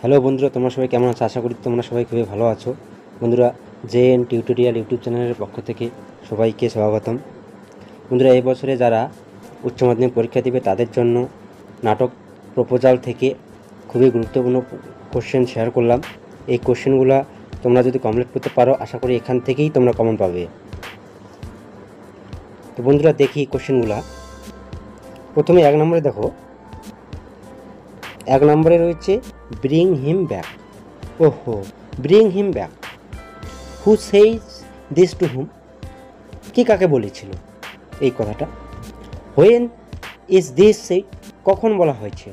Hello বন্ধুরা, তোমরা সবাই কেমন আছো? আশা করি তোমরা সবাই খুবই ভালো আছো। বন্ধুরা, জেএন টিউটোরিয়াল ইউটিউব চ্যানেলের পক্ষ থেকে সবাইকে স্বাগতম। বন্ধুরা, এই বছরে যারা উচ্চ মাধ্যমিক পরীক্ষা দিবে তাদের জন্য নাটক প্রপোজাল থেকে খুবই গুরুত্বপূর্ণ কোশ্চেন শেয়ার করলাম। এই কোশ্চেনগুলো তোমরা যদি কমপ্লিট করতে পারো, আশা করি এখান থেকেই তোমরা কমন পাবে। তো বন্ধুরা, দেখি কোশ্চেনগুলো। প্রথমে 1 নম্বরে দেখো, 1 নম্বরে রয়েছে ব্রিং হিম ব্যাক। ওহো, bring him back, who says this to whom? কে কাকে বলেছিল এই কথাটা? When is this said? কখন বলা হয়েছে?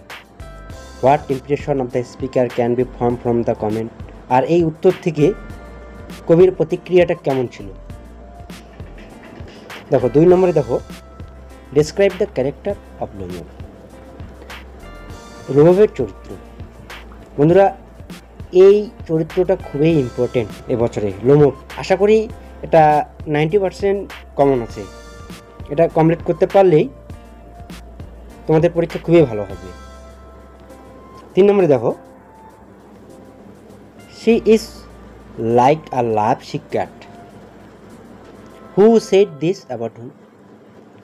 What impression of the speaker can be form from the comment? আর এই উত্তর থেকে কবির প্রতিক্রিয়াটা কেমন ছিল? দেখো 2 নম্বরে দেখো, describe the character of Lomb. লোমবের চরিত্র। বন্ধুরা, এই চরিত্রটা খুবই ইম্পর্টেন্ট এবছরে। লোমব, আশা করি এটা 90% কমন আছে। এটা কমপ্লিট করতে পারলেই তোমাদের পরীক্ষা খুবই ভালো হবে। 3 নম্বরে দেখো, she is like a love secret. Who said this about whom?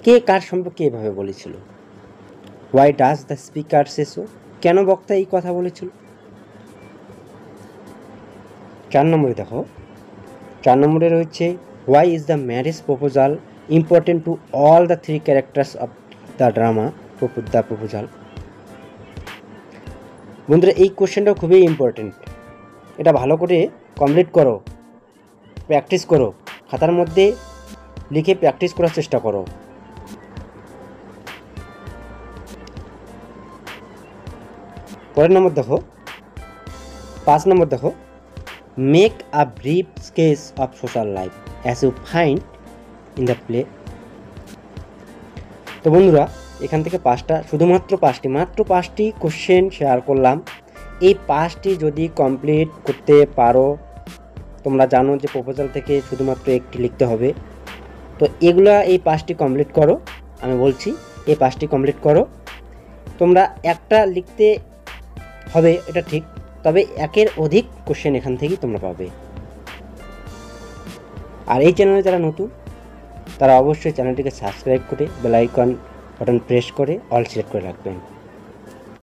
কে কার সম্পর্কে এভাবে বলেছিল? Why does the speaker say so? কেন বক্তা এই কথা বলেছিল? 4 নম্বরে দেখো, 4 নম্বরে রয়েছে why is the marriage proposal important to all the 3 characters of the drama the proposal. বন্ধুরা, এই কোশ্চেনটাও খুবই ইম্পর্টেন্ট। এটা ভালো করে কমপ্লিট করো, প্র্যাকটিস করো, খাতার মধ্যে লিখে প্র্যাকটিস করার চেষ্টা করো। পরের নম্বর দেখো, 5 নম্বর দেখো, make a brief sketch of social life as you find in the play. তো বন্ধুরা, এখান থেকে শুধুমাত্র পাঁচটি কোশ্চেন শেয়ার করলাম। এই 5টি যদি কমপ্লিট করতে পারো, তোমরা জানো যে প্রপোজাল থেকে শুধুমাত্র একটি লিখতে হবে। তো এই 5টি কমপ্লিট করো। আমি বলছি, এই 5টি কমপ্লিট করো। তোমরা একটা লিখতে হবে, এটা ঠিক, তবে 1-এর অধিক কোশ্চেন এখান থেকেই তোমরা পাবে। আর এই চ্যানেলে যারা নতুন, তারা অবশ্যই চ্যানেলটিকে সাবস্ক্রাইব করে বেল আইকন বাটন প্রেস করে অল সিলেক্ট করে রাখবেন।